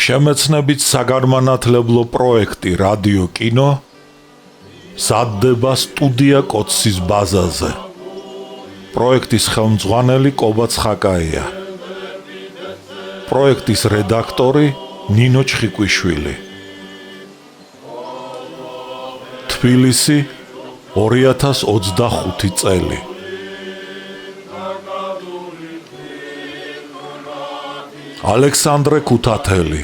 შემეცნებით საგანმანათლებლო პროექტი რადიო კინო მზადდება სტუდია კოცის ბაზაზე. პროექტის ხელმძღვანელი კობა ცხაკაია. პროექტის რედაქტორი ნინო ჩხიკვიშვილი. თბილისი 2025 წელი. ალექსანდრე ქუთათელი,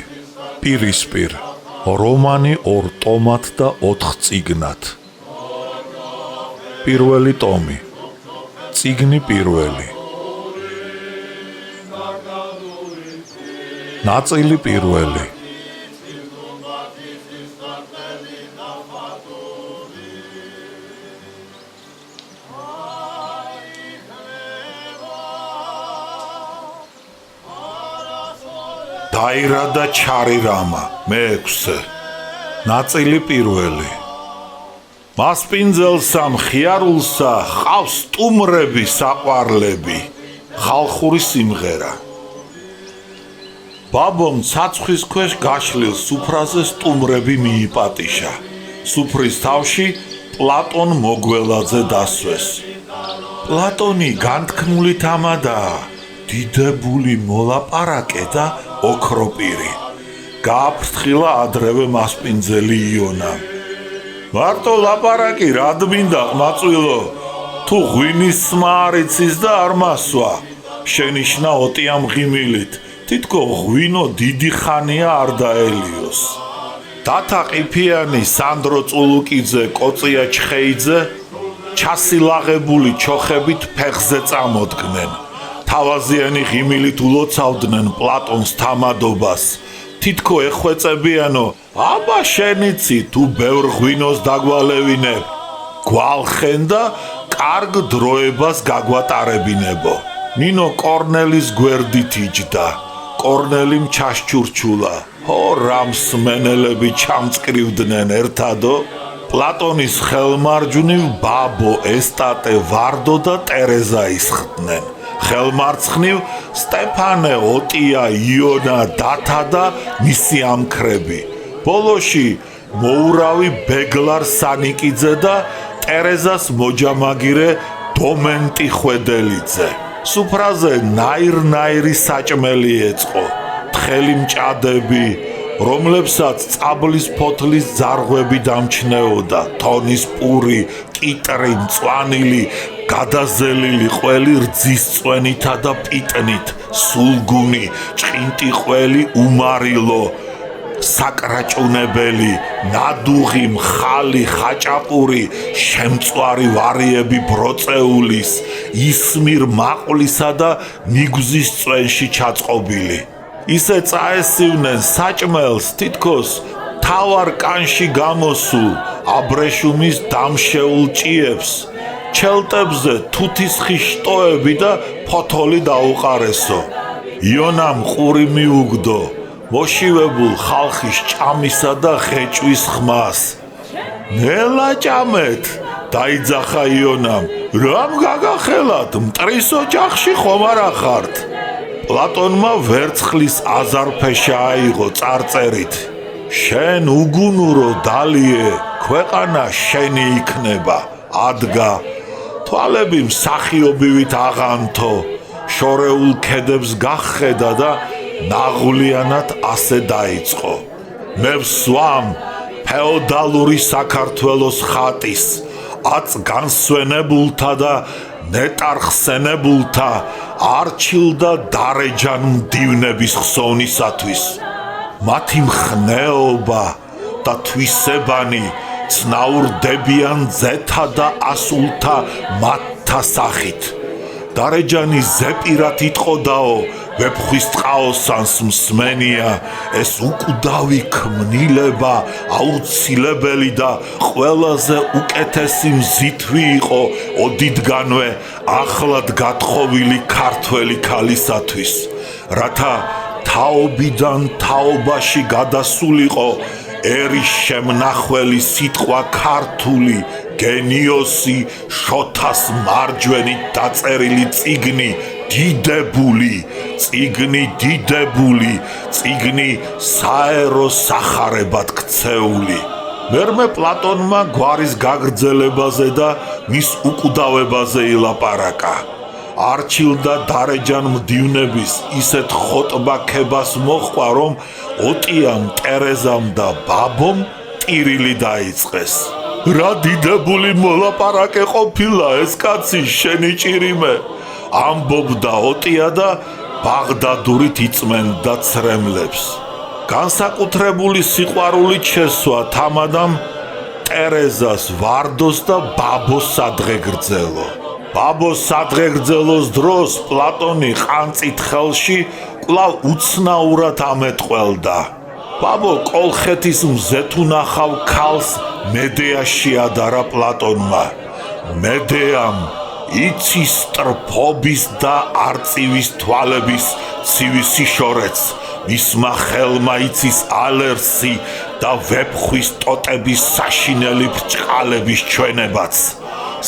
პირისპირ, რომანი 2 ტომად და 4 წიგნად. პირველი ტომი, წიგნი პირველი. ნაწილი პირველი. დაირა და ჩარირამა, მე-6. ნაწილი პირველი. მასპინძელსა მხიარულსა ხავს სტუმრები საყვარლები, ხალხური სიმღერა. ბაბომ ცაცხვის ქვეშ გაშლილ სუფრაზე სტუმრები მიიპატიშა. სუფრის თავში პლატონ მოგველაძე დასვეს. პლატონი განთქმული თამადაა, დიდებული მოლაპარაკე და ოქროპირი. გააფრთხილა ადრევე მასპინძელი იონამ. მარტო ლაპარაკი რად მინდა ყმაწვილო, თუ ღვინის სმა არ იცის და არ მასვა. შენიშნა ოტია მღიმილით, თითქო ღვინო დიდი ხანია არ დაელიოს. დათა ყიფიანი სანდრო წულუკიძე კოწია ჩხეიძე ჩასილაღებული ჩოხებით ფეხზე წამოდგნენ. თავაზიანი ღიმილით ულოცავდნენ პლატონს თამადობას. თითქო ეხვეწებიანო, აბა შენიცი თუ ბევრ ღვინოს დაგვალევინებ, გვალხენ და კარგ დროებას გაგვატარებინებო. ნინო კორნელის გვერდით იჯდა. კორნელიმ ჩაშჩურჩულა. ჰო რამ სმენელები ჩამწკრივდნენ ერთადო. პლატონის ხელმარჯვნივ ბაბო, ესტატე, ვარდო და ტერეზა ისხდნენ. ხელმარცხნივ სტეფანე, ოტია, იონა, დათა და მისი ამქრები. ბოლოში მოურავი ბეგლარ სანიკიძე და ტერეზას მოჯამაგირე დომენტი ხვედელიძე. სუფრაზე ნაირ-ნაირი საჭმელი ეწყო, თხელი მჭადები, რომლებსაც წაბლის ფოთლის ძარღვები დამჩნეოდა, თონის პური, კიტრი, მწვანილი, გადაზელილი ყველი რძის წვენითა და პიტნით, სულგუნი, ჭყინტი ყველი უმარილო, საკრაჭუნებელი, ნადუღი, მხალი, ხაჭაპური, შემწვარი ვარიები ბროწეულის, ისმირ მაყვლისა და მიგზის წვენში ჩაწყობილი. ისე წაესივნენ საჭმელს თითქოს თავარ კანში გამოსულ აბრეშუმის დამშეულ ჭიებს, ჩელტებზე თუთის ხიშტოები და ფოთოლი დაუყარესო. იონამ ყური მიუგდო მოშივებულ ხალხის ჭამისა და ღეჭვის ხმას. ნელა ჭამეთ, დაიძახა იონამ, რამ გაგახელათ, მტრის ოჯახში ხომ არა ხართ? პლატონმა ვერცხლის აზარფეშა აიღო წარწერით. შენ უგუნურო დალიე, ქვეყანა შენი იქნება, ადგა. თვალები მსახიობივით აღანთო, შორეულ ქედებს გახხედა და ნაღვლიანად ასე დაიწყო. მე ვსვამ ფეოდალური საქართველოს ხატის, აწ განსვენებულთა და ნეტარხსენებულთა არჩილ და დარეჯან მდივნების ხსოვნისათვის. მათი მხნეობა და თვისებანი ცნაურდებიან ძეთა და ასულთა მათთა სახით. დარეჯანი ზეპირად იტყოდაო, ვეფხვის ტყაოსანს მსმენია, ეს უკვდავი ქმნილება აუცილებელი და ყველაზე უკეთესი მზითვი იყო ოდითგანვე ახლად გათხოვილი ქართველი ქალისათვის, რათა თაობიდან თაობაში გადასულიყო ერის შემნახველი სიტყვა ქართული, გენიოსი, შოთას მარჯვენით დაწერილი წიგნი დიდებული, წიგნი საერო სახარებად ქცეული. მერმე პლატონმა გვარის გაგრძელებაზე და მის უკვდავებაზე ილაპარაკა. არჩილ და დარეჯან მდივნების ისეთ ხოტბა ქებას მოჰყვა, რომ ოტიამ, ტერეზამ და ბაბომ ტირილი დაიწყეს. რა დიდებული მოლაპარაკე ყოფილა ეს კაცი, შენი ჭირიმე, ამბობდა ოტია და ბაღდადურით იწმენდა ცრემლებს. განსაკუთრებული სიყვარულით შესვა თამადამ ტერეზას, ვარდოს და ბაბოს სადღეგრძელო. ბაბოს სადღეგრძელოს დროს პლატონი ყანწით ხელში კვლავ უცნაურად ამეტყველდა. ბაბო კოლხეთის მზეთუნახავ ქალს მედეაში ადარა პლატონმა. მედეამ იცი სტრფობის და არწივის თვალების ცივი სიშორეც, მისმა ხელმა იცის ალერსი და ვეფხვის ტოტების საშინელი ბრჭყალების ჩვენებაც.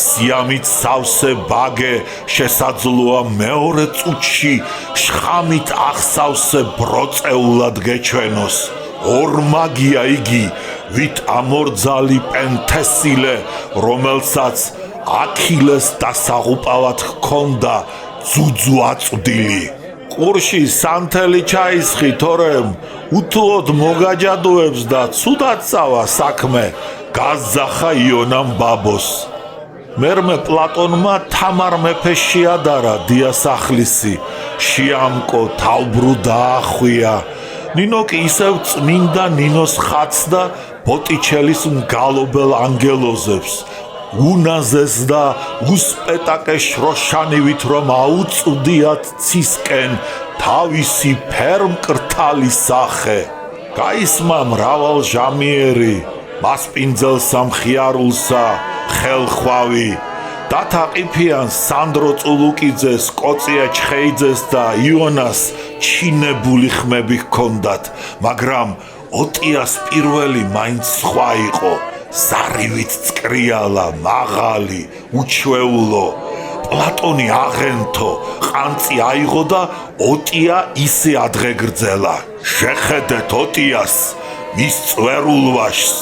სიამით სავსე ბაგე შესაძლოა მეორე წუთში შხამით ახსავსე ბროწეულად გეჩვენოს. ორმაგია იგი, ვით ამორძალი პენთესილე, რომელსაც აქილეს დასაღუპავად ჰქონდა ძუძუ აწვდილი. ყურში სანთელი ჩაისხი, თორემ უთუოდ მოგაჯადოებს და ცუდად წავა საქმე, გაზახა იონამ ბაბოს. მერმე პლატონმა თამარ მეფეს შეადარა დიასახლისი, შეამკო, თავბრუ დაახვია. ნინო კი ისევ წმინდა ნინოს ხატს და ბოტიჩელის მგალობელ ანგელოზებს უნაზეს და უსპეტაკე შროშანივით რომ აუწვდიათ ცისკენ თავისი ფერმკრთალი სახე. გაისმა მრავალ ჟამიერი, მასპინძელსა მხიარულსა ხელხვავი, დათაყიფიან სანდრო წულუკიძეს, კოწია ჩხეიძეს და იონას ჩინებული ხმები ჰქონდათ, მაგრამ ოტიას პირველი მაინც სხვა იყო, ზარივით წკრიალა, მაღალი, უჩვეულო. პლატონი აღენთო, ყანწი აიღო და ოტია ისე ადღეგრძელა. შეხედეთ ოტიას, მის წვერულ ვაშს,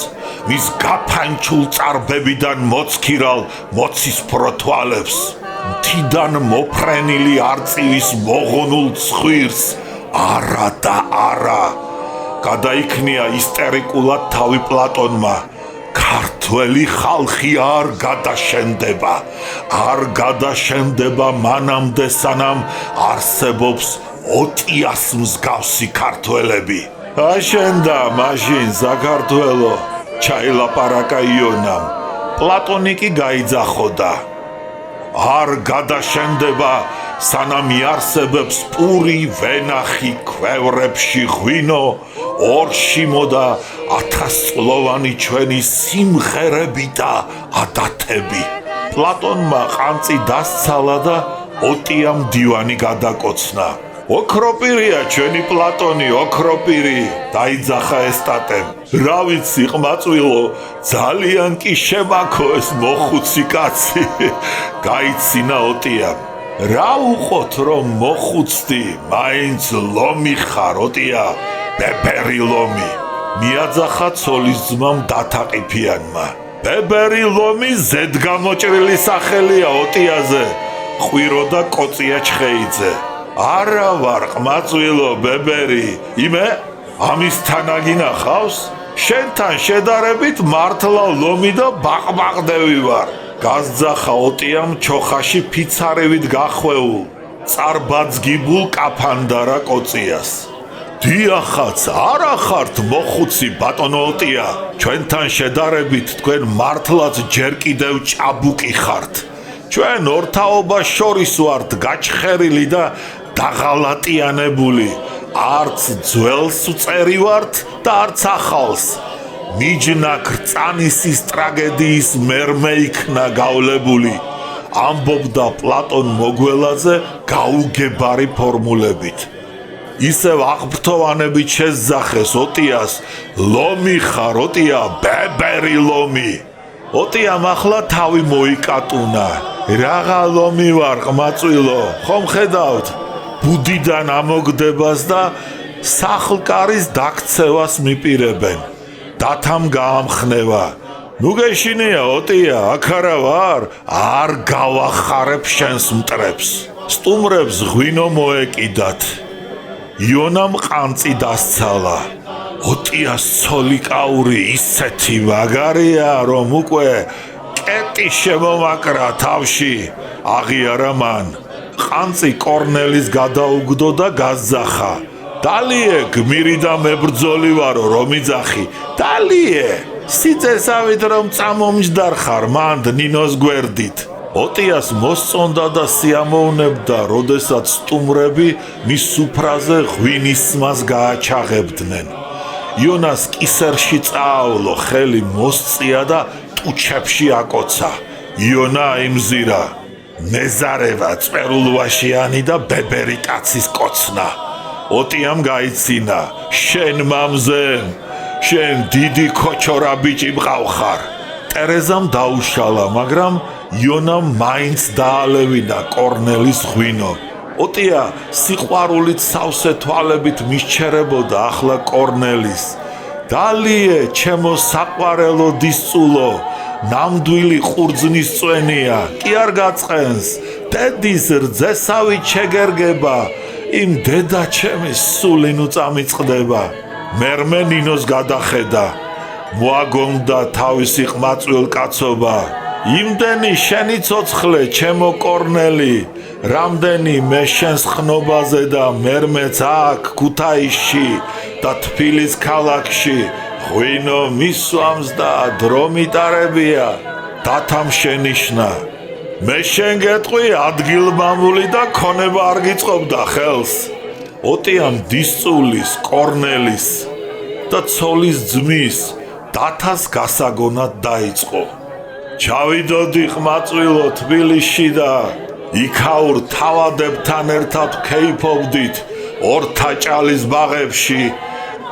მის გაფანჩულ წარბებიდან მოცქირალ მოცისფრო თვალებს, მთიდან მოფრენილი არწივის მოღუნულ ცხვირს, არა და არა. გადაიქნია ისტერიკულად თავი პლატონმა. ქართველი ხალხი არ გადაშენდება მანამდე სანამ არსებობს ოტიას მსგავსი ქართველები. აშენდა მაშინ საქართველო, ჩაილაპარაკა იონამ. პლატონი კი გაიძახოდა. არ გადაშენდება სანამ იარსებებს პური, ვენახი, ქვევრებში ღვინო, ორშიმო და 1000 წლოვანი ჩვენი სიმღერები და ადათები. პლატონმა ყანწი დასცალა და ოტიამ დივანი გადაკოცნა. ოქროპირია ჩვენი პლატონი, ოქროპირი, დაიძახა ესტატემ. რა ვიცი ყმაწვილო, ძალიან კი შემაქო ეს მოხუცი კაცი, გაიცინა ოტიამ. რა უყოთ რომ მოხუცდი, მაინც ლომი ხარ ოტია, ბებერი ლომი. მიაძახა ცოლის ძმამ დათაყიფიანმა. ბებერი ლომი ზედგამოჭრილი სახელია ოტიაზე, ყვირო და კოწია ჩხეიძე. არა ვარ ყმაწვილო ბებერი, იმე ამის თანაგინახავს? შენთან შედარებით მართლა ლომი და ბაყბაყდევი ვარ. გაზძახა ოტიამ ჩოხაში ფიცარევით გახვეულ, წარბაძგიბულ კაფანდარა კოწიას. დიახაც, არა ხართ მოხუცი ბატონო ოტია, ჩვენთან შედარებით თქვენ მართლაც ჯერ კიდევ ჭაბუკი ხართ. ჩვენ ორთაობას შორის ვართ გაჩხერილი და დაღალატიანებული, არც ძველს ვწერი ვართ და არც ახალს. მიჯნა ქრწანისის ტრაგედიის მერმე იქნა გავლებული, ამბობდა პლატონ მოგველაძე გაუგებარი ფორმულებით. ისევ აღფრთოვანებით შესძახეს ოტიას, ლომი ხარ ოტია, ბებერი ლომი. ოტიამ ახლა თავი მოიკატუნა, რაღა ლომი ვარ ყმაწვილო, ხომ ხედავთ? ბუდიდან ამოგდებას და სახლკარის დაქცევას მიპირებენ. დათამ გაამხნევა. ნუ გეშინია ოტია, აქ არა ვარ, არ გავახარებ შენს მტრებს. სტუმრებს ღვინო მოეკიდათ. იონამ ყანწი დასცალა. ოტიას ცოლიკაური ისეთი ვაგარია, რომ უკვე კეტი შემომაკრა თავში. აღიარა მან. ყანწი კორნელის გადაუგდო და გაზახა. დალიე, გმირი და მებრძოლი ვარო, რომ იძახი. დალიე, სიწესავით რომ წამომჯდარ ხარ მანდ ნინოს გვერდით. ოტიას მოსწონდა და სიამოვნებდა, როდესაც სტუმრები მის სუფრაზე ღვინის სმას გააჩაღებდნენ. იონას კისერში წაავლო, ხელი მოსწია და ტუჩებში აკოცა. იონა იმზირა. მეზარევა წერულვაშიანი და ბებერი კაცის კოცნა. ოტიამ გაიცინა. შენ მამზემ, შენ დიდი ქოჩორა ბიჭი მყავხარ. ტერეზამ დაუშალა, მაგრამ იონამ მაინც დაალევინა კორნელის ღვინო. ოტია სიყვარულით სავსე თვალებით მისჩერებოდა ახლა კორნელის. დალიე, ჩემო საყვარელო დისწულო, ნამდვილი ყურძნის წვენია, კი არ გაწყენს, დედის რძესავით შეგერგება, იმ დედა ჩემის სული ნუ წამიწყდება. მერმე ნინოს გადახედა. მოაგონდა თავისი ყმაწვილ კაცობა. იმდენი შენი ცოცხლე, ჩემო კორნელი, რამდენი მე შენს ხნობაზე და მერმეც აქ ქუთაისში და თბილის ქალაქში ღვინო მისვამს და დრო მიტარებია. დათამ შენიშნა. მე შენ გეტყვი ადგილმამული და ქონება არ გიწყობდა ხელს. ოტიამ დისწულის, კორნელის და ცოლის ძმის დათას გასაგონად დაიწყო. ჩავიდოდი ყმაწვილო თბილისში და იქაურ თავადებთან ერთად ქეიფობდით ორთაჭალის ბაღებში.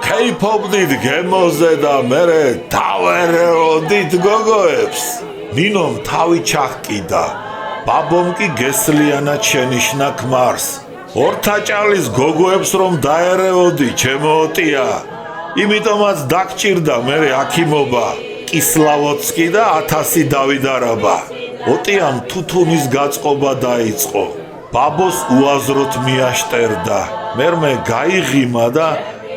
ქეიფობდით გემოზე და მერე დავერეოდით გოგოებს. ნინომ თავი ჩაჰკიდა. ბაბომ კი გესლიანად შენიშნა ქმარს. ორთაჭალის გოგოებს რომ დაერეოდი, ჩემო ოტია, იმიტომაც დაგჭირდა მერე აქიმობა, კისლავოცკი და 1000 დავიდარაბა. ოტიამ თუთუნის გაწყობა დაიწყო. ბაბოს უაზროდ მიაშტერდა. მერმე გაიღიმა და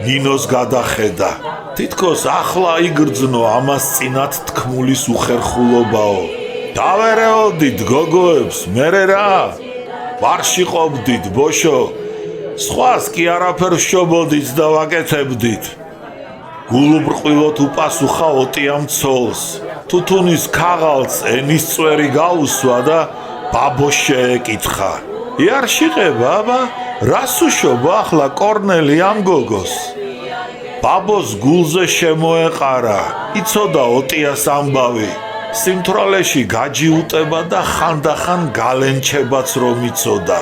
ნინოს გადახედა. თითქოს ახლა იგრძნო ამას წინათ თქმულის უხერხულობაო. დავერეოდით გოგოებს, მერე რა? ვარში ყოფდით, ბოშო. სხვას კი არაფერ შობოდით და ვაკეთებდით. გულუბრყვილოდ უპასუხა ოტიამ ცოლს. თუთუნის ქაღალდს ენის წვერი გაუსვა და ბაბოს შეეკითხა. იარშიყე ბაბა, რას უშობ ახლა კორნელი ამ გოგოს? ბაბოს გულზე შემოეყარა. იცოდა ოტიას ამბავი. სიმთვრალეში გაჯიუტება და ხანდახან გალენჩებაც რომ იცოდა.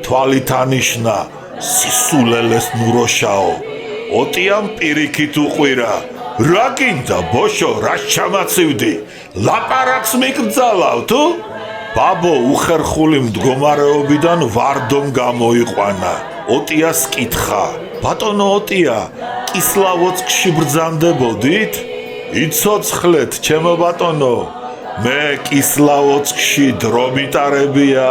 თვალით ანიშნა სისულელეს ნუროშაო. ოტიამ პირიქით უყვირა. რა გინდა ბოშო, რას ჩამაცივდი? ლაპარაკს მიკრძალავ თუ? ბაბო უხერხული მდგომარეობიდან ვარდომ გამოიყვანა. ოტიას კითხა. ბატონო ოტია, კისლავოცკში ბრძანდებოდით? იცოცხლეთ, ჩემო ბატონო, მე კისლავოცკში დრო მიტარებია.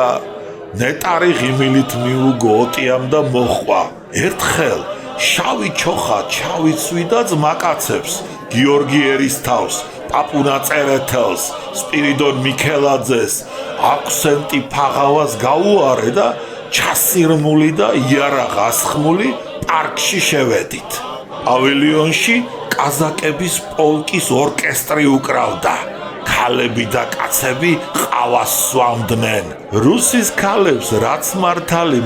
ნეტარი ღიმილით მიუგო ოტიამ და მოხვა. ერთხელ შავი ჩოხა ჩავიცვიდა ძმაკაცებს, გიორგი ერისთავს, პაპუნა წერეთელს, სპირიდონ მიქელაძეს, აქვსენტი ფაღავას გაუარე და ჩასირმული და იარაღ ასხმული პარკში შევედით. პავილიონში კაზაკების პოლკის ორკესტრი უკრავდა. ქალები და კაცები ყავას სვამდნენ. რუსის ქალებს რაც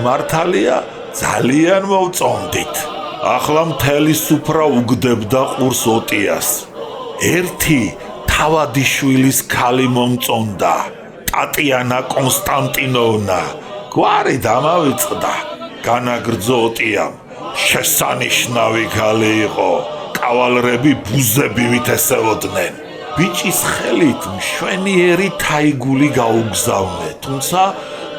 მართალია ძალიან მოვწონდით. ახლა მთელი სუფრა უგდებდა ყურს ოტიას. ერთი თავადიშვილის ქალი მომწონდა, ტატიანა კონსტანტინოვნა. გვარი დამავიწყდა. განაგრძო ოტიამ. შესანიშნავი ქალი იყო. კავალრები ბუზები ვითესელოდნენ. ბიჭის ხელით მშვენიერი თაიგული გაუგზავნე, თუმცა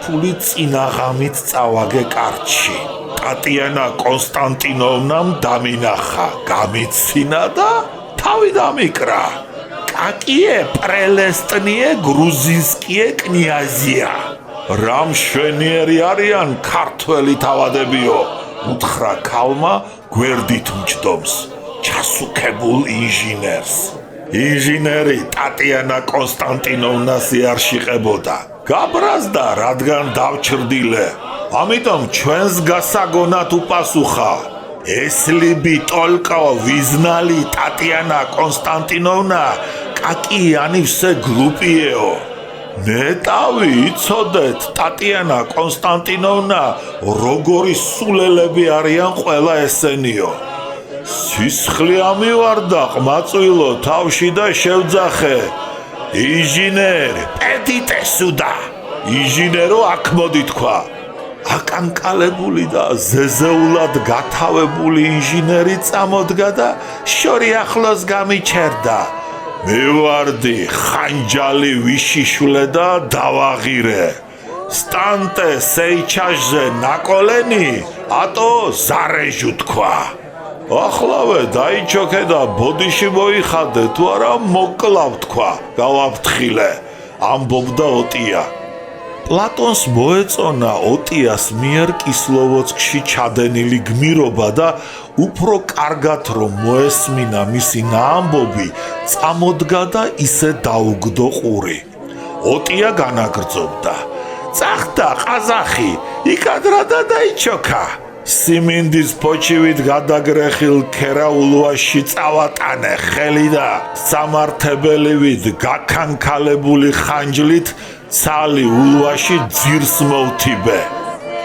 ფული წინაღამით წავაგე კარჩი. ტატიანა კონსტანტინოვნამ დამინახა, გამიცინა და თავი დამიკრა. კაკიე პრელესტნიე გრუზინსკიე კნიაზია. რა მშვენიერი არიან ქართველი თავადებიო, უთხრა ქალმა გვერდით მჯდომს, ჩასუქებულ ინჟინერს. ინჟინერი ტატიანა კონსტანტინოვნას იარშიყებოდა. გაბრაზდა, რადგან დავჩრდილე. ამიტომ ჩვენს გასაგონად უპასუხა. ესლიბი ტოლკო ვიზნალი ტატიანა კონსტანტინოვნა კაკიანი ვსე გლუპიეო. ნეტავი იცოდეთ ტატიანა კონსტანტინოვნა როგორი სულელები არიან ყველა ესენიო. სისხლი ამივარდა ყმაწვილო თავში და შევძახე. ინჟინერი პედიტე სუდა. ინჟინერო აქ მოდი თქვა. აკანკალებული და ზეზეულად გათავებული ინჟინერი წამოდგა და შორი ახლოს გამიჩერდა. მივარდი ხანჯალი ვიშიშვლე და დავაღირე. სტანტე სეიჩაჟზე ნაკოლენი ატო ზარეჟუ თქვა. ახლავე დაიჩოქე და ბოდიში მოიხადე, თუ არა მოკლავ თქვა, გავაფრთხილე, ამბობდა ოტია. პლატონს მოეწონა ოტიას მიერ კისლოვოდსკში ჩადენილი გმირობა და უფრო კარგად რომ მოესმინა მისი ნაამბობი, წამოდგა და ისე დაუგდო ყური. ოტია განაგრძობდა. წახდა ყაზახი, იქადრა და დაიჩოქა. სიმინდის ფოჩივით გადაგრეხილ ქერაულვაში წავატანე ხელი და სამართებელივით გაქანქალებული ხანჯლით ცალი ულვაში ძირს მოვთიბე.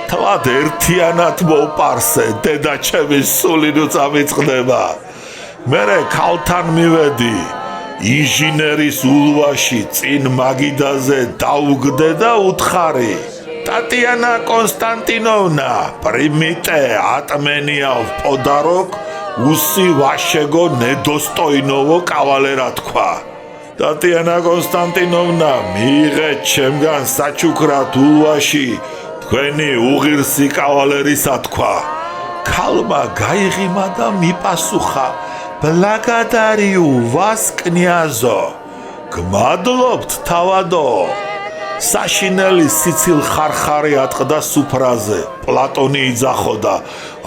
თვად ერთიანად მოპარსე, დედა ჩემის სული ნუ წამიწყდება. მერე ქალთან მივედი. ინჟინერის ულვაში წინ მაგიდაზე დაუგდე და უთხარი. ტატიანა კონსტანტინოვნა, პრიმიტე ატმენიავ პოდაროკ უსი ვაშეგო ნედოსტოინოვო კავალერა თქვა. ტატიანა კონსტანტინოვნა, მიიღეთ ჩემგან საჩუქრად ულვაში თქვენი უღირსი კავალერისა თქვა. ქალმა გაიღიმა და მიპასუხა. ბლაგადარიუ ვას კნიაზო. გმადლობთ თავადო. საშინელი სიცილ ხარხარი ატყდა სუფრაზე. პლატონი იძახოდა.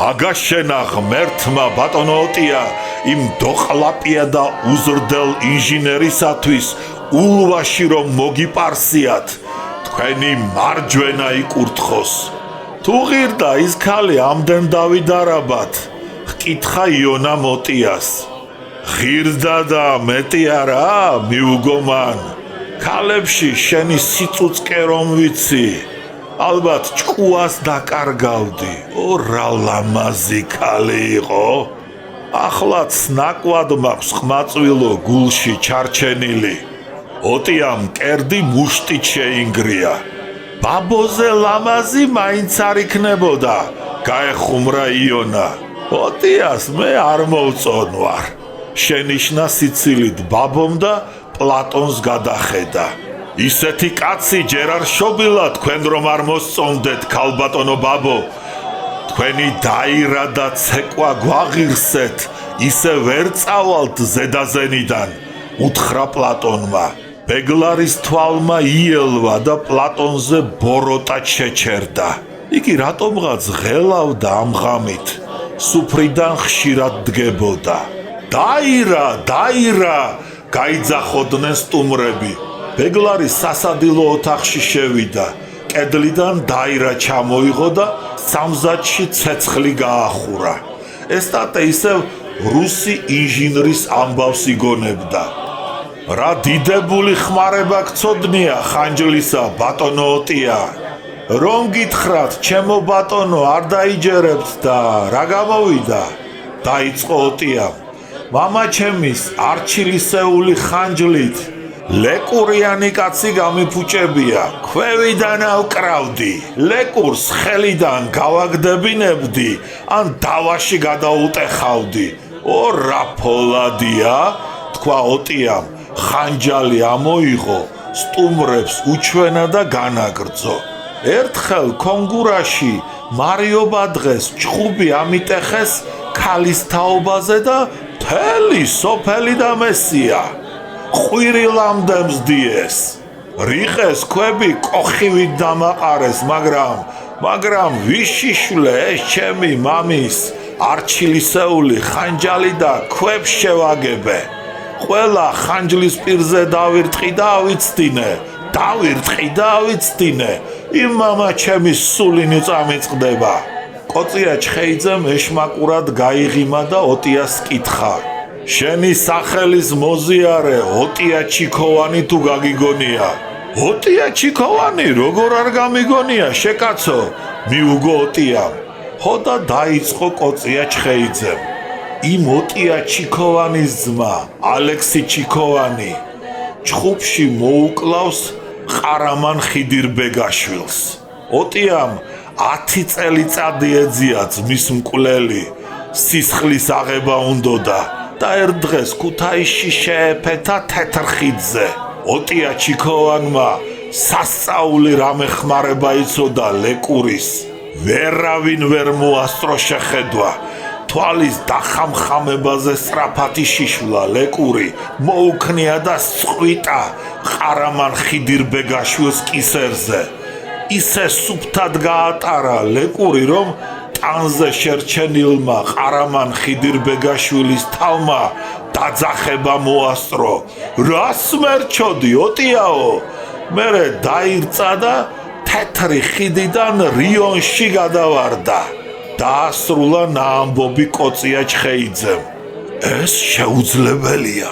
აგაშენა ღმერთმა ბატონო ოტია იმ დოყლაპია და უზრდელ ინჟინერისათვის ულვაში რომ მოგიპარსიათ, თქვენი მარჯვენა იკურთხოს. თუ ღირდა ის ქალი ამდენ დავიდარაბათ, ჰკითხა იონამ ოტიას. ღირდა და მეტი არა, მიუგომან. ქალებში შენი სიწუწკე რომ ვიცი, ალბათ ჭკუას დაკარგავდი. რა ლამაზი ქალი იყო. ახლაც ნაკვად მაქვს ყმაწვილო გულში ჩარჩენილი. ოტიამ კერდი მუშტით შეინგრია. ბაბოზე ლამაზი მაინც არ იქნებოდა, გაეხუმრა იონა. ოტიას მე არ მოვწონვარ. შენიშნა სიცილით ბაბომ და პლატონს გადახედა. ისეთი კაცი ჯერ არ შობილა თქვენ რომ არ მოსწონდეთ ქალბატონო ბაბო. თქვენი დაირა და ცეკვა გვაღირსეთ, ისე ვერ წავალთ ზედაზენიდან, უთხრა პლატონმა. ბეგლარის თვალმა იელვა და პლატონზე ბოროტად შეჩერდა. იგი რატომღაც ღელავდა ამ ღამით, სუფრიდან ხშირად დგებოდა. დაირა, დაირა, გაიძახოდნენ სტუმრები. ბეგლარი სასადილო ოთახში შევიდა. კედლიდან დაირა ჩამოიღო და სამზადში ცეცხლი გაახურა. ესტატე ისევ რუსი ინჟინრის ამბავს იგონებდა. რა დიდებული ხმარება გწოდნია ხანჯლისა ბატონო ოტია. რომ გითხრათ ჩემო ბატონო არ დაიჯერებთ და რა გამოვიდა? დაიწყო ოტიამ. მამა ჩემის არჩილისეული ხანჯლით ლეკურიანი კაცი გამიფუჭებია. ქვევიდან ავკრავდი, ლეკურს ხელიდან გავაგდებინებდი, ან დავაში გადაუტეხავდი. რა ფოლადია, თქვა ოტიამ, ხანჯალი ამოიღო, სტუმრებს უჩვენა და განაგრძო. ერთხელ კონგურაში მარიობა დღეს ჩხუბი ამიტეხეს ქალის თაობაზე და მთელი სოფელი დამესია. ყვირილამდე მზდიეს. რიყეს ქვები კოხივით დამაყარეს, მაგრამ ვიშიშვლე ეს ჩემი მამის არჩილისეული ხანჯალი და ქვებს შევაგებე. ყველა ხანჯლის პირზე დავირტყი და ავიცდინე. იმ მამა ჩემის სულინი წამიწყდება. კოწია ჩხეიძემ ეშმაკურად გაიღიმა და ოტიას კითხა. შენი სახელის მოზიარე ოტია ჩიქოვანი თუ გაგიგონია? ოტია ჩიქოვანი როგორ არ გამიგონია შეკაცო? მიუგო ოტიამ. ხო და დაიწყო კოწია ჩხეიძემ. იმ ოტია ჩიქოვანის ძმა ალექსი ჩიქოვანი ჩხუბში მოუკლავს ყარამან ხიდირბეგაშვილს. ოტიამ 10 წელიწადი ეძია ძმის მკვლელი, სისხლის აღება უნდოდა და ერთ დღეს ქუთაისში შეეფეთა თეთრხიდზე. ოტია ჩიქოვანმა სასწაული რამე ხმარება იცოდა ლეკურის. ვერავინ ვერ მოასწრო შეხედვა. თვალის დახამხამებაზე სწრაფად იშიშვლა ლეკური, მოუქნია და სწყვიტა ყარამან ხიდირბეგაშვილს კისერზე. ისე სუფთად გაატარა ლეკური, რომ ტანზე შერჩენილმა ყარამან ხიდირბეგაშვილის თავმა დაძახება მოასწრო. რას მერჩოდი ოტიაო? მერე დაირწა და თეთრი ხიდიდან რიონში გადავარდა. დაასრულა ნაამბობი კოწია ჩხეიძემ. ეს შეუძლებელია.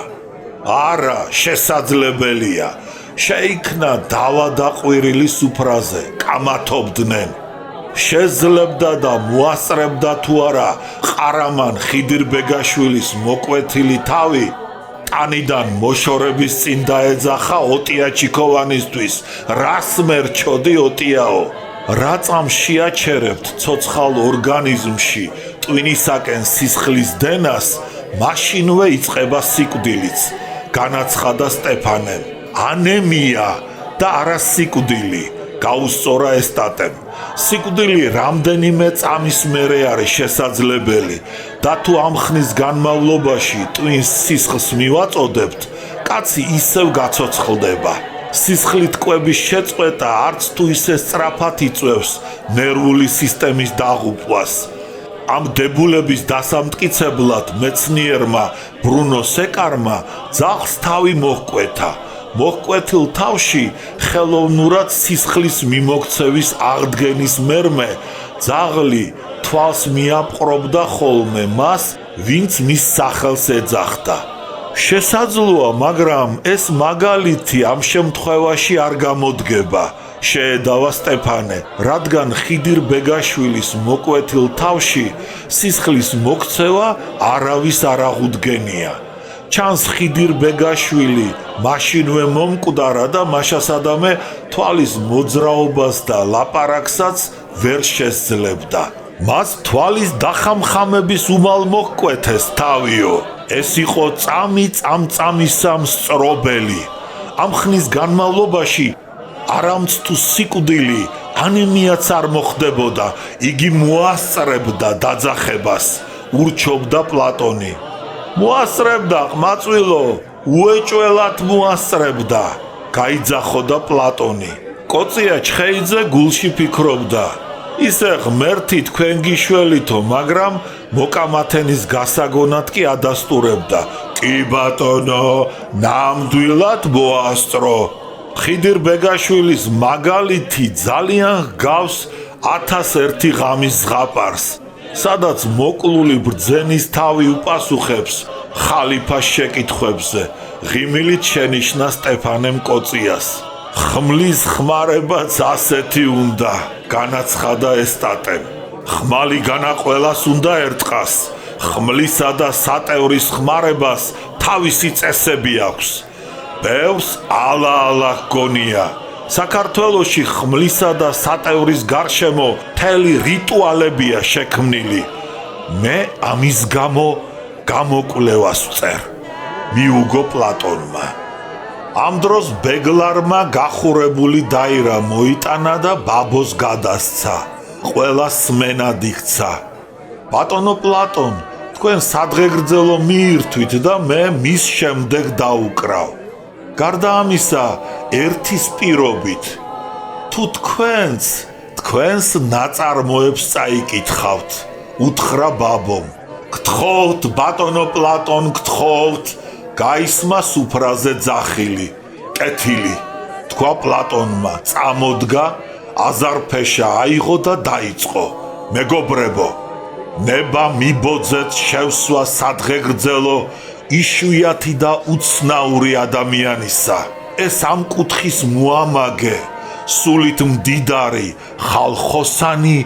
არა, შესაძლებელია. შეიქმნა დავა და ყვირილი სუფრაზე, კამათობდნენ. შეძლებდა და მოასწრებდა თუ არა ყარამან ხიდირბეგაშვილის მოკვეთილი თავი, ტანიდან მოშორების წინ დაეძახა ოტია ჩიქოვანისთვის. რას მერჩოდი ოტიაო? რაწამ შეაჩერებთ ცოცხალ ორგანიზმში ტვინისაკენ სისხლის დენას, მაშინვე იწყება სიკვდილიც, განაცხადა სტეფანემ. ანემია და არა სიკვდილი, გაუსწორა ესტატემ. სიკვდილი რამდენიმე წამის მერე არის შესაძლებელი და თუ ამ ხნის განმავლობაში ტვინს სისხლს მივაწოდებთ, კაცი ისევ გაცოცხლდება. სისხლით კვების შეწყვეტა არც თუ ისე სწრაფად იწვევს ნერვული სისტემის დაღუპვას. ამ დებულების დასამტკიცებლად მეცნიერმა ბრუნო სეკარმა ძაღლს თავი მოჰკვეთა. მოჰკვეთილ თავში ხელოვნურად სისხლის მიმოქცევის აღდგენის მერმე ძაღლი თვალს მიაპყრობდა ხოლმე მას, ვინც მის სახელს ეძახდა. შესაძლოა, მაგრამ ეს მაგალითი ამ შემთხვევაში არ გამოდგება, შეედავა სტეფანე, რადგან ხიდირბეგაშვილის მოკვეთილ თავში სისხლის მოქცევა არავის არ აღუდგენია. ჩანს ხიდირბეგაშვილი მაშინვე მომკვდარა და მაშასადამე თვალის მოძრაობას და ლაპარაკსაც ვერ შესძლებდა. მას თვალის დახამხამების უმალ მოჰკვეთეს თავიო. ეს იყო წამიწამისა მსწრობელი. ამ ხნის განმავლობაში არამც თუ სიკვდილი, ანემიაც არ მოხდებოდა, იგი მოასწრებდა დაძახებას, ურჩობდა პლატონი. მოასწრებდა ყმაწვილო, უეჭველად მოასწრებდა, გაიძახოდა პლატონი. კოწია ჩხეიძე გულში ფიქრობდა. ისე ღმერთი თქვენ გიშველითო, მაგრამ მოკამათენის გასაგონად კი ადასტურებდა. კი ბატონო, ნამდვილად მოასწრო. ხიდირბეგაშვილის მაგალითი ძალიან ჰგავს 1001 ღამის ზღაპარს, სადაც მოკლული ბრძენის თავი უპასუხებს ხალიფას შეკითხვებზე. ღიმილით შენიშნა სტეფანემ კოწიას. ხმლის ხმარებაც ასეთი უნდა, განაცხადა ესტატემ. ხმალი განაყველას უნდა ერტყას. ხმლისა და სატევრის ხმარებას თავისი წესები აქვს. ბევრს ალა ჰგონია. საქართველოში ხმლისა და სატევრის გარშემო მთელი რიტუალებია შექმნილი. მე ამის გამო გამოკვლევას ვწერ. მიუგო პლატონმა. ამ დროს ბეგლარმა გახურებული დაირა მოიტანა და ბაბოს გადასცა. ყველა სმენად იქცა. ბატონო პლატონ, თქვენ სადღეგრძელო მიირთვით და მე მის შემდეგ დაუკრავ. გარდა ამისა, ერთის პირობით. თუ თქვენს ნაწარმოებს წაიკითხავთ, უთხრა ბაბომ. გთხოვთ, ბატონო პლატონ, გთხოვთ, გაისმა სუფრაზე ძახილი, კეთილი. თქვა პლატონმა, წამოდგა, აზარფეშა აიღო და დაიწყო. მეგობრებო, ნება მიბოძეთ შევსვა სადღეგრძელო, იშვიათი და უცნაური ადამიანისა. ეს ამ კუთხის მოამაგე, სულით მდიდარი, ხალხოსანი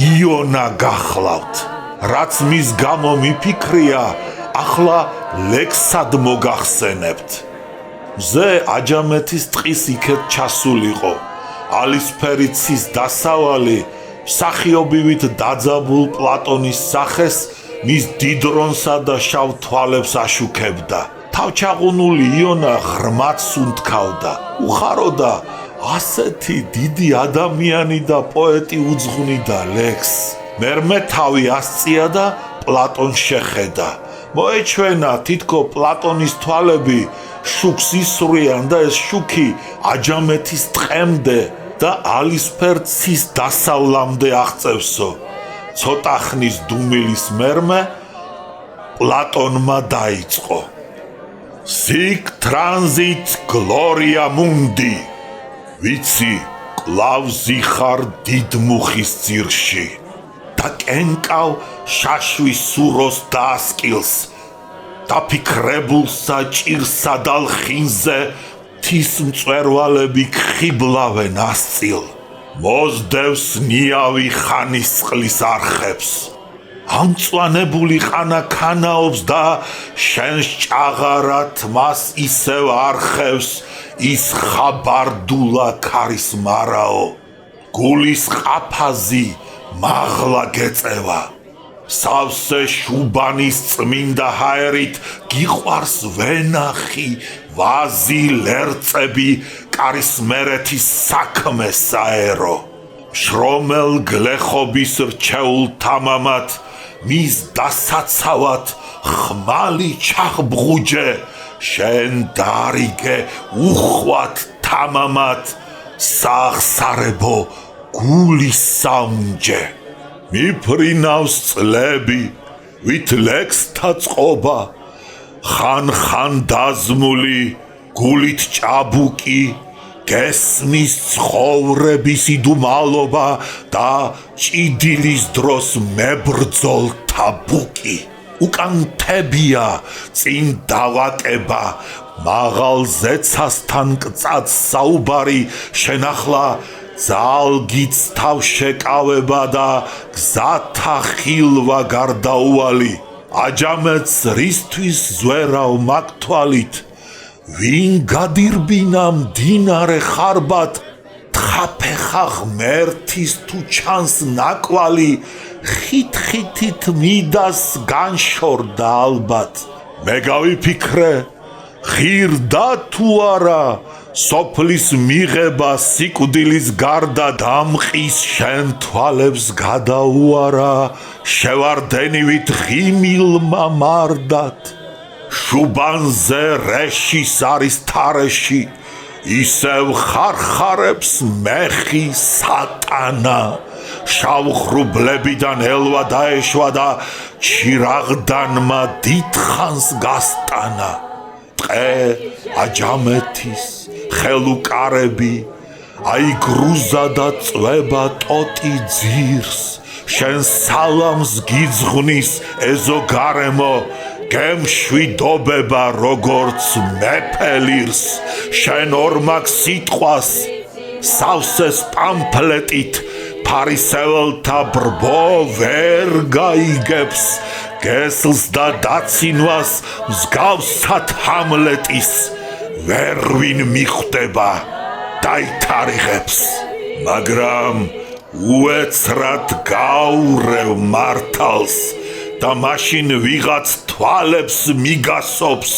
იონა გახლავთ. რაც მის გამო მიფიქრია, ახლა ლექსად მოგახსენებთ. მზე აჯამეთის ტყის იქეთ ჩასულიყო. ალისფერი ცის დასავალი მსახიობივით დაძაბულ პლატონის სახეს მის დიდრონსა და შავ თვალებს აშუქებდა. თავჩაღუნული იონა ღრმად სუნთქავდა. უხაროდა ასეთი დიდი ადამიანი და პოეტი უძღვნიდა ლექსს. მერმე თავი ასწია და პლატონს შეხედა. მოეჩვენა თითქო პლატონის თვალები შუქს ისვრიან და ეს შუქი აჯამეთის ტყემდე და ალისფერ ცის დასავლამდე აღწევსო. ცოტა ხნის დუმილის მერმე პლატონმა დაიწყო. Sic transit gloria mundi. ვიცი, კლავ ზიხარ დიდ მუხის ძირში. და კენკავ შაშვის სუროს დაასკილს. დაფიქრებულსა ჭირსა დალხინზე თის მწვერვალები ხიბლავენ ასწილ. მოსდევს ნიავი ხანის წყლის არხებს. ამწვანებული ხანა ქანაობს და შენს ჭაღარად მას ისევ არხევს ის ხაბარდულა ქარის მარაო. გულის ყაფაზი მაღლა გეწევა. სავსე შუბანის წმინდა ჰაერით გიყვარს ვენახი, ვაზი, ლერწები, კარისმერეთის საქმე საერო. შრომელ გლეხობის რჩეულ თამამად, მის დასაცავად ხმალი ჩახბღუჯე, შენ დარიგე უხვად თამამად, სახსარებო გულის საუნჯე. მიფრინავს წლები, ვით ლექსთა წყობა, ხან დაზმული, გულით ჭაბუკი, გესმის ცხოვრების იდუმალობა და ჭიდილის დროს მებრძოლთა ბუკი. უკან მთებია, წინ დავაკება, მაღალ ზეცასთან კწად საუბარი, შენ ახლა ძალგიც თავ შეკავება და გზათა ხილვა გარდაუვალი. აჯამეთს რისთვის ზვერავ მაგთვალით, ვინ გადირბინა მდინარე ხარბად, თხაფეხა ღმერთის თუ ჩანს ნაკვალი, ხით-ხითით მიდას განშორდა ალბათ. მე გავიფიქრე, ღირდა თუ არა, სოფლის მიღება სიკვდილის გარდა დამყის შენ თვალებს გადაუარა, შევარდენივით ღიმილმა მარდად. შუბანზე რეშის არის თარეში, ისევ ხარხარებს მეხი სატანა. შავ ღრუბლებიდან ელვა დაეშვა და ჩირაღდანმა დიდხანს გასტანა. ტყე აჯამეთის ხელუკარები, აიგრუზა და წვება ტოტი ძირს. შენ სალამს გიძღვნის ეზო გარემო, გემშვიდობება როგორც მეფელირს. შენ ორმაგ სიტყვას სავსეს პამფლეტით ფარისეველთა ბრბო ვერ გაიგებს. გესლს და დაცინვას მსგავსად ჰამლეტის ვერვინ მიხვდება დაითარიღებს. მაგრამ უეცრად გაურევ მართალს და მაშინ ვიღაც თვალებს მიგასობს.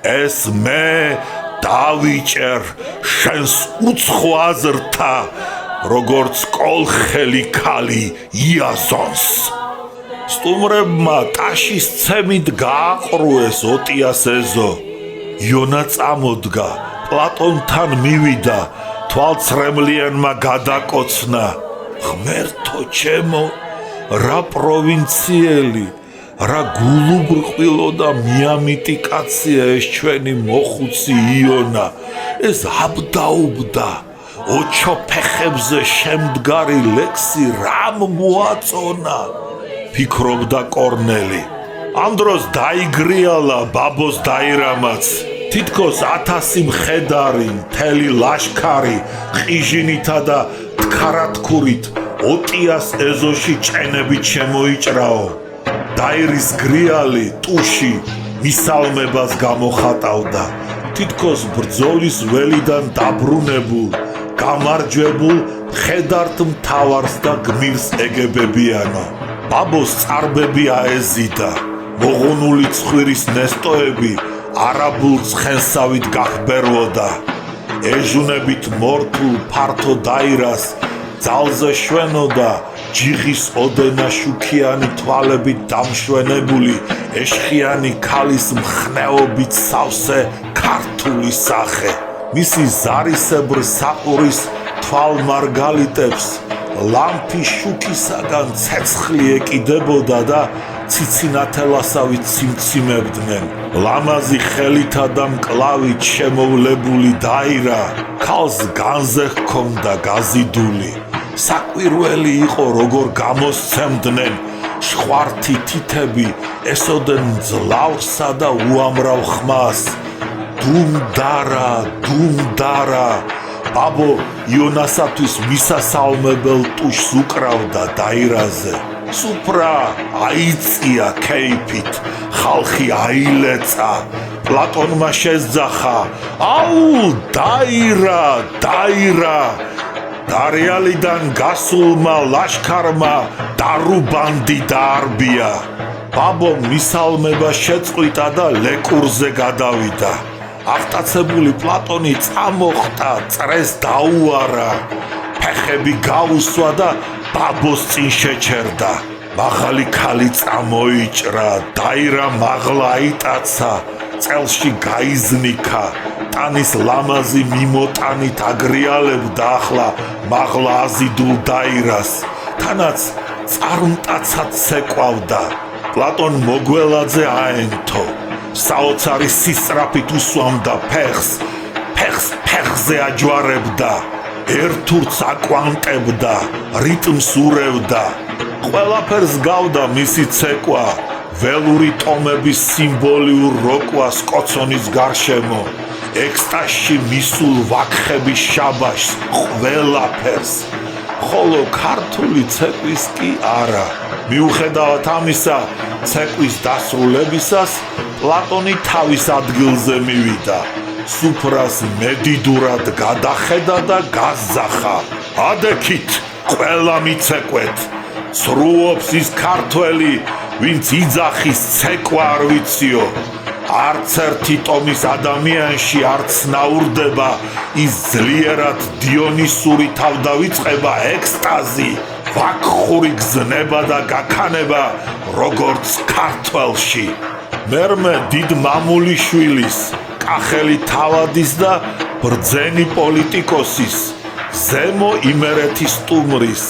ეს მე დავიჭერ შენს უცხო აზრთა, როგორც კოლხელი ქალი იაზონს. სტუმრებმა ტაშის ცემით გააყრუეს ოტიას ეზო. იონა წამოდგა, პლატონთან მივიდა, თვალცრემლიანმა გადაკოცნა. ღმერთო ჩემო, რა პროვინციელი, რა გულუბრყვილო და მიამიტი კაცია ეს ჩვენი მოხუცი იონა. ეს აბდაუბდა, ოჩო ფეხებზე შემდგარი ლექსი რამ მოაწონა, ფიქრობდა კორნელი. ამ დროს დაიგრიალა ბაბოს დაირამაც. თითქოს 1000 მხედარი, მთელი ლაშქარი, ყიჟინითა და თქარათქურით ოტიას ეზოში ჭენებით შემოიჭრაო. დაირის გრიალი ტუში მისალმებას გამოხატავდა. თითქოს ბრძოლის ველიდან დაბრუნებულ, გამარჯვებულ მხედართ მთავარს და გმირს ეგებებიანო. ბაბოს წარბები აეზიდა. მოღუნული ცხვირის ნესტოები არაბულ ცხენსავით გახბერვოდა. ეჟუნებით მორთულ ფართო დაირას ძალზე შვენოდა ჯიხის ოდენა შუქიანი თვალებით დამშვენებული ეშხიანი ქალის მხნეობით სავსე ქართული სახე. მისი ზარისებრ საყურის თვალმარგალიტებს ლამფი შუქისაგან ცეცხლი ეკიდებოდა და ციცინათელასავით ციმციმებდნენ. ლამაზი ხელითა და მკლავით შემოვლებული დაირა ქალს განზე ჰქონდა გაზიდული. საკვირველი იყო, როგორ გამოსცემდნენ შხვართი თითები, ესოდენ მძლავრსა და უამრავ ხმას. დუმდარა, დუმდარა. ბაბო იონასათვის მისასალმებელ ტუშს უკრავდა დაირაზე. სუფრა აიწია ქეიფით, ხალხი აილეცა. პლატონმა შეძახა, აუ დაირა, დაირა. დარიალიდან გასულმა ლაშქარმა დარუბანდი დაარბია. ბაბო მისალმება შეწყვიტა და ლეკურზე გადავიდა. აღტაცებული პლატონი წამოხტა, წრეს დაუარა. ფეხები გაუსვა და ბაბოს წინ შეჩერდა. მაღალი ქალი წამოიჭრა, დაირა მაღლა აიტაცა, წელში გაიზნიქა. ტანის ლამაზი მიმოტანით აგრიალებდა ახლა მაღლა აზიდულ დაირას. თანაც წარმტაცად ცეკვავდა. პლატონ მოგველაძე აენთო. საოცარი სისწრაფით უსვამდა ფეხს, ფეხზე აჯვარებდა. ერთურს აკვანტებდა, რიტმს ურევდა. ყველაფერს გავდა მისი ცეკვა, ველური ტომების სიმბოლიურ როკვას კოცონის გარშემო, ექსტაზში მისულ ვაკხების შაბაშს, ყველაფერს. ხოლო ქართული ცეკვის კი არა. მიუხედავად ამისა, ცეკვის დასრულებისას პლატონი თავის ადგილზე მივიდა. სუფრას მედიდურად გადახედა და გაზახა. ადექით, ყველა მიცეკვეთ. სრულობს ის ქართველი, ვინც იძახის ცეკვა არ ვიციო. არც ერთი ტომის ადამიანში არ ცნაურდება ის ძლიერად დიონისური თავდავიწყება, ექსტაზი, ვაკხური გზნება და გაქანება, როგორც ქართველში. მერმე დიდ მამულიშვილის, კახელი თავადის და ბრძენი პოლიტიკოსის, ზემო იმერეთის სტუმრის,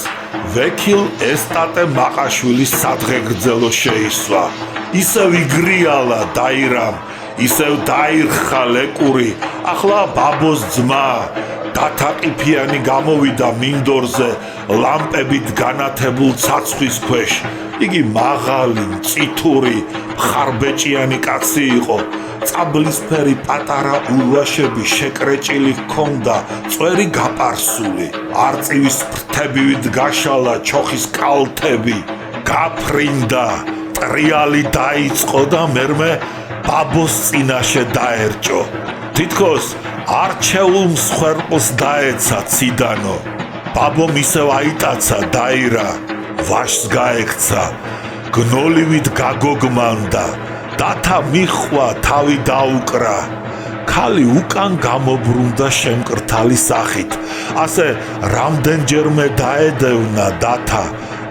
ვექილ ესტატე მაყაშვილის სადღეგრძელო შეისვა. ისევ იგრიალა დაირამ, ისევ დაირხა ლეკური. ახლა ბაბოს ძმა დათაყიფიანი გამოვიდა მინდორზე ლამპებით განათებულ ცაცხვის ქვეშ. იგი მაღალი, მწითური, მხარბეჭიანი კაცი იყო. წაბლისფერი პატარა ულვაშები შეკრეჭილი ჰქონდა, წვერი გაპარსული. არწივის ფრთებივით გაშალა ჩოხის კალთები. გაფრინდა, ტრიალი დაიწყო და მერმე ბაბოს წინაშე დაერჭო. თითქოს არჩეულ მსხვერპლს დაეცა ციდანო. ბაბომ ისევ აიტაცა დაირა, ვაშს გაექცა, გნოლივით გაგოგმანდა. დათა მიხვა, თავი დაუკრა. ქალი უკან გამობრუნდა შემკრთალი სახით, ასე რამდენჯერმე დაედევნა დათა,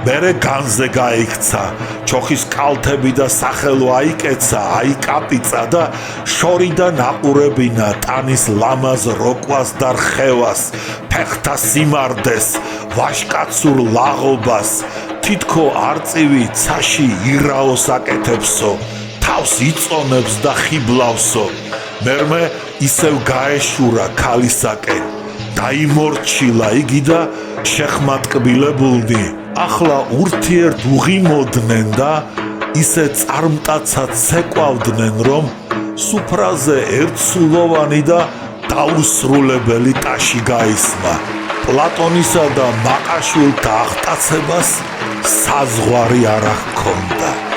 მერე განზე გაიქცა, ჩოხის კალთები და სახელო აიკეცა, აიკაპიცა და შორიდან აყურებინა ტანის ლამაზ როკვას და რხევას, ფეხთა სიმარდეს, ვაშკაცურ ლაღობას, თითქო არწივი ცაში ირაოს აკეთებსო, თავს იწონებს და ხიბლავსო. მერმე ისევ გაეშურა ქალისაკენ, დაიმორჩილა იგი და შეხმატკბილებულნი ახლა ურთიერთ უღიმოდნენ და ისე წარმტაცად ცეკვავდნენ, რომ სუფრაზე ერთსულოვანი და დაუსრულებელი ტაში გაისმა. პლატონისა და მაყაშვილთა აღტაცებას საზღვარი არ ჰქონდა.